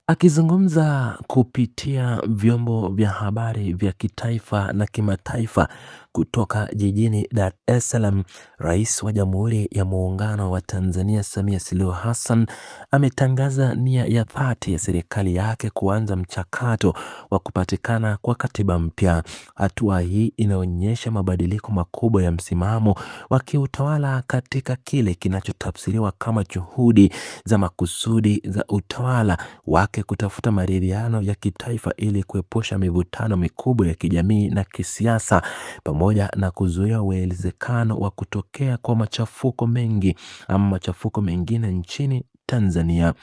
Akizungumza kupitia vyombo vya habari vya kitaifa na kimataifa kutoka jijini Dar es Salaam, Rais wa Jamhuri ya Muungano wa Tanzania Samia Suluhu Hassan ametangaza nia ya dhati ya serikali yake kuanza mchakato wa kupatikana kwa katiba mpya. Hatua hii inaonyesha mabadiliko makubwa ya msimamo wa kiutawala katika kile kinachotafsiriwa kama juhudi za makusudi za utawala wake kutafuta maridhiano ya kitaifa ili kuepusha mivutano mikubwa ya kijamii na kisiasa, pamoja na kuzuia uwezekano wa kutokea kwa machafuko mengine nchini Tanzania.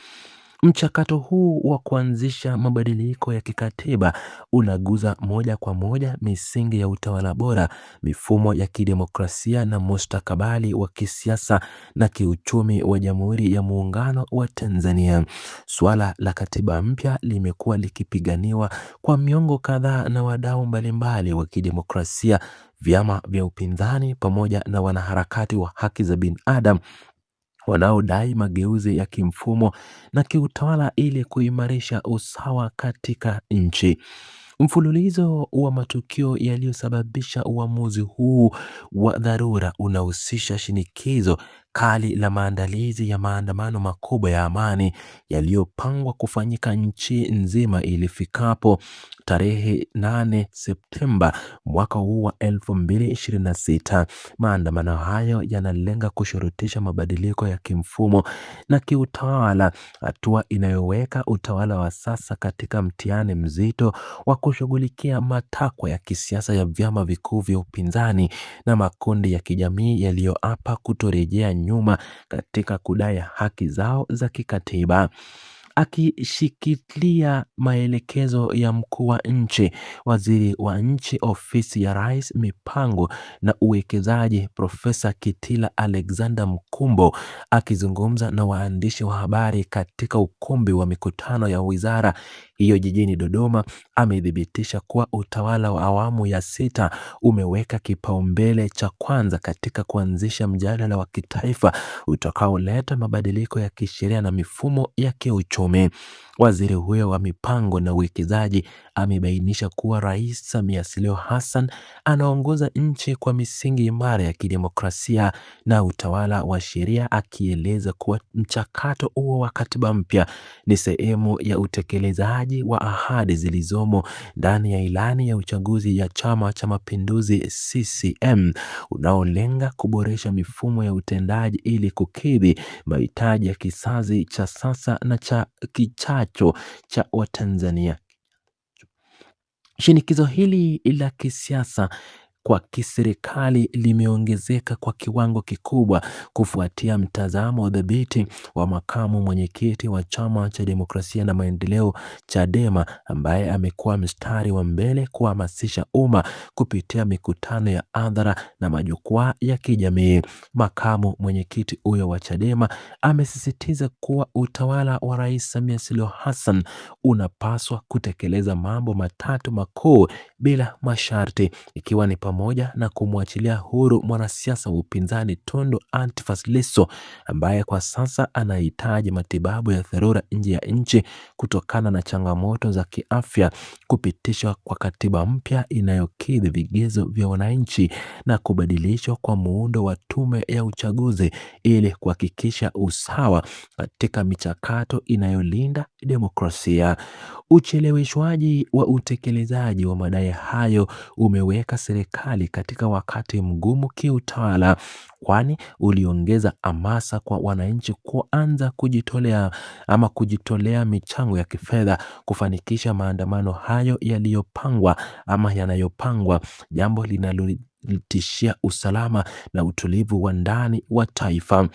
Mchakato huu wa kuanzisha mabadiliko ya kikatiba unaguza moja kwa moja misingi ya utawala bora, mifumo ya kidemokrasia na mustakabali wa kisiasa na kiuchumi wa Jamhuri ya Muungano wa Tanzania. Suala la katiba mpya limekuwa likipiganiwa kwa miongo kadhaa na wadau mbalimbali wa kidemokrasia, vyama vya upinzani pamoja na wanaharakati wa haki za binadamu wanaodai mageuzi ya kimfumo na kiutawala ili kuimarisha usawa katika nchi. Mfululizo wa matukio yaliyosababisha uamuzi huu wa dharura unahusisha shinikizo kali la maandalizi ya maandamano makubwa ya amani yaliyopangwa kufanyika nchi nzima ilifikapo tarehe 8 Septemba mwaka huu wa 2026. Maandamano hayo yanalenga kushurutisha mabadiliko ya kimfumo na kiutawala, hatua inayoweka utawala wa sasa katika mtihani mzito wa kushughulikia matakwa ya kisiasa ya vyama vikuu vya upinzani na makundi ya kijamii yaliyoapa kutorejea nyuma katika kudai haki zao za kikatiba. Akishikilia maelekezo ya mkuu wa nchi, waziri wa nchi ofisi ya Rais, mipango na uwekezaji, Profesa Kitila Alexander Mkumbo, akizungumza na waandishi wa habari katika ukumbi wa mikutano ya wizara hiyo jijini Dodoma, amethibitisha kuwa utawala wa awamu ya 6 umeweka kipaumbele cha kwanza katika kuanzisha mjadala wa kitaifa utakaoleta mabadiliko ya kisheria na mifumo ya kiuchumi. Waziri huyo wa mipango na uwekezaji amebainisha kuwa Rais Samia Suluhu Hassan anaongoza nchi kwa misingi imara ya kidemokrasia na utawala wa sheria, akieleza kuwa mchakato huo wa katiba mpya ni sehemu ya utekelezaji wa ahadi zilizomo ndani ya ilani ya uchaguzi ya Chama cha Mapinduzi CCM, unaolenga kuboresha mifumo ya utendaji ili kukidhi mahitaji ya kizazi cha sasa na cha kijacho cha Watanzania. Shinikizo hili la kisiasa kwa kiserikali limeongezeka kwa kiwango kikubwa kufuatia mtazamo dhabiti wa makamu mwenyekiti wa Chama cha Demokrasia na Maendeleo Chadema, ambaye amekuwa mstari wa mbele kuhamasisha umma kupitia mikutano ya hadhara na majukwaa ya kijamii. Makamu mwenyekiti huyo wa Chadema amesisitiza kuwa utawala wa Rais Samia Suluhu Hassan unapaswa kutekeleza mambo matatu makuu bila masharti, ikiwa ni pamoja na kumwachilia huru mwanasiasa wa upinzani Tundu Antipas Lissu, ambaye kwa sasa anahitaji matibabu ya dharura nje ya nchi kutokana na changamoto za kiafya, kupitishwa kwa katiba mpya inayokidhi vigezo vya wananchi na kubadilishwa kwa muundo wa tume ya uchaguzi ili kuhakikisha usawa katika michakato inayolinda demokrasia. Ucheleweshwaji wa utekelezaji wa madai hayo umeweka serikali katika wakati mgumu kiutawala, kwani uliongeza hamasa kwa wananchi kuanza kujitolea michango ya kifedha kufanikisha maandamano hayo yanayopangwa, jambo linalotishia usalama na utulivu wa ndani wa taifa.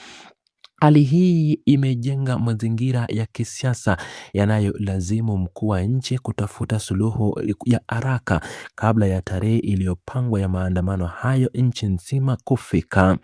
Hali hii imejenga mazingira ya kisiasa yanayolazimu mkuu wa nchi kutafuta suluhu ya haraka kabla ya tarehe iliyopangwa ya maandamano hayo nchi nzima kufika.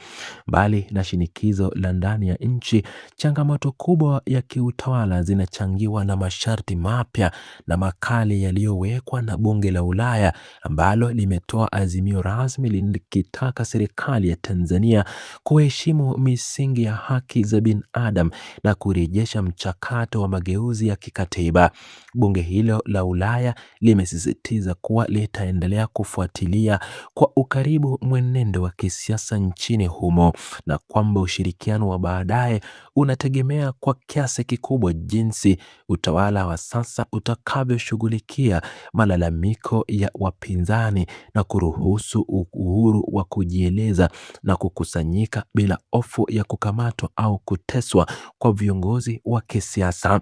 Mbali na shinikizo la ndani ya nchi, changamoto kubwa ya kiutawala zinachangiwa na masharti mapya na makali yaliyowekwa na Bunge la Ulaya, ambalo limetoa azimio rasmi likitaka serikali ya Tanzania kuheshimu misingi ya haki haki za binadamu na kurejesha mchakato wa mageuzi ya kikatiba. Bunge hilo la Ulaya limesisitiza kuwa litaendelea kufuatilia kwa ukaribu mwenendo wa kisiasa nchini humo na kwamba ushirikiano wa baadaye unategemea kwa kiasi kikubwa jinsi utawala wa sasa utakavyoshughulikia malalamiko ya wapinzani na kuruhusu uhuru wa kujieleza na kukusanyika bila hofu ya kukamatwa au kuteswa kwa viongozi wa kisiasa.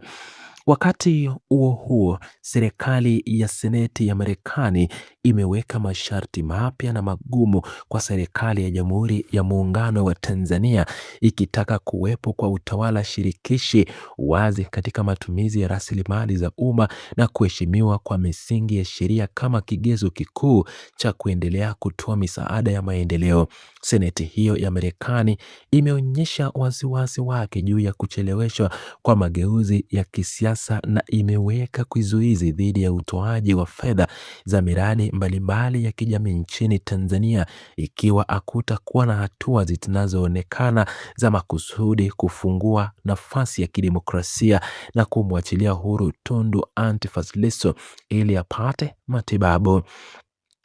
Wakati huo huo, serikali ya Seneti ya Marekani imeweka masharti mapya na magumu kwa serikali ya Jamhuri ya Muungano wa Tanzania, ikitaka kuwepo kwa utawala shirikishi, wazi katika matumizi ya rasilimali za umma na kuheshimiwa kwa misingi ya sheria kama kigezo kikuu cha kuendelea kutoa misaada ya maendeleo. Seneti hiyo ya Marekani imeonyesha wasiwasi wake juu ya kucheleweshwa kwa mageuzi ya kisiasa na imeweka kizuizi dhidi ya utoaji wa fedha za miradi mbalimbali ya kijamii nchini Tanzania ikiwa hakutakuwa na hatua zinazoonekana za makusudi kufungua nafasi ya kidemokrasia na kumwachilia huru Tundu Antipas Lissu ili apate matibabu.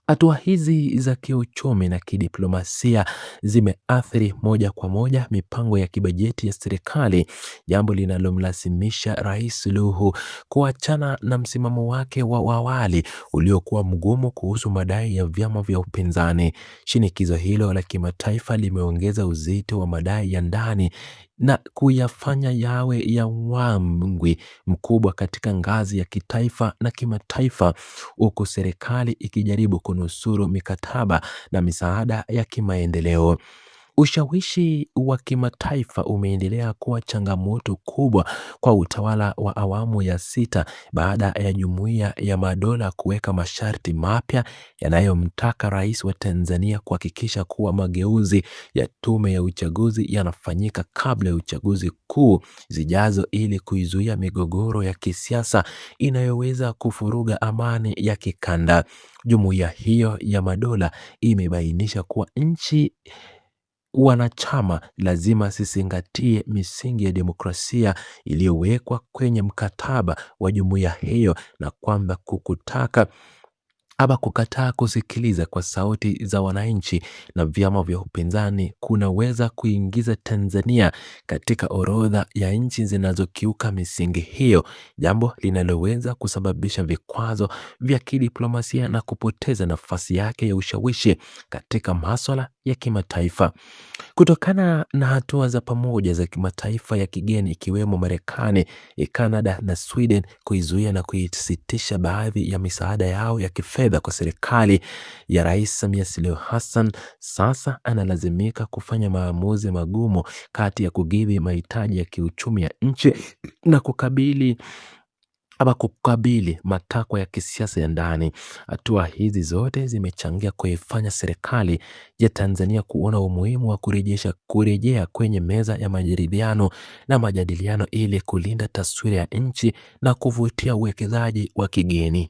Hatua hizi za kiuchumi na kidiplomasia zimeathiri moja kwa moja mipango ya kibajeti ya serikali, jambo linalomlazimisha Rais Suluhu kuachana na msimamo wake wa awali uliokuwa mgumu kuhusu madai ya vyama vya upinzani. Shinikizo hilo la kimataifa limeongeza uzito wa madai ya ndani na kuyafanya yawe ya mwangwi mkubwa katika ngazi ya kitaifa na kimataifa, huku serikali ikijaribu kunusuru mikataba na misaada ya kimaendeleo. Ushawishi wa kimataifa umeendelea kuwa changamoto kubwa kwa utawala wa awamu ya sita baada ya Jumuiya ya Madola kuweka masharti mapya yanayomtaka rais wa Tanzania kuhakikisha kuwa mageuzi ya tume ya uchaguzi yanafanyika kabla ya uchaguzi kuu zijazo ili kuizuia migogoro ya kisiasa inayoweza kufuruga amani ya kikanda. Jumuiya hiyo ya Madola imebainisha kuwa nchi wanachama lazima zizingatie misingi ya demokrasia iliyowekwa kwenye mkataba wa jumuiya hiyo na kwamba kukataa kusikiliza kwa sauti za wananchi na vyama vya upinzani kunaweza kuingiza Tanzania katika orodha ya nchi zinazokiuka misingi hiyo, jambo linaloweza kusababisha vikwazo vya kidiplomasia na kupoteza nafasi yake ya ushawishi katika masuala ya kimataifa. Kutokana na hatua za pamoja za kimataifa ya kigeni ikiwemo Marekani, Canada na Sweden kuizuia na kuisitisha baadhi ya misaada yao ya kifedha kwa serikali ya Rais Samia Suluhu Hassan, sasa analazimika kufanya maamuzi magumu kati ya kukidhi mahitaji ya kiuchumi ya nchi na kukabili matakwa ya kisiasa ya ndani. Hatua hizi zote zimechangia kuifanya serikali ya Tanzania kuona umuhimu wa kurejea kwenye meza ya maridhiano na majadiliano ili kulinda taswira ya nchi na kuvutia uwekezaji wa kigeni.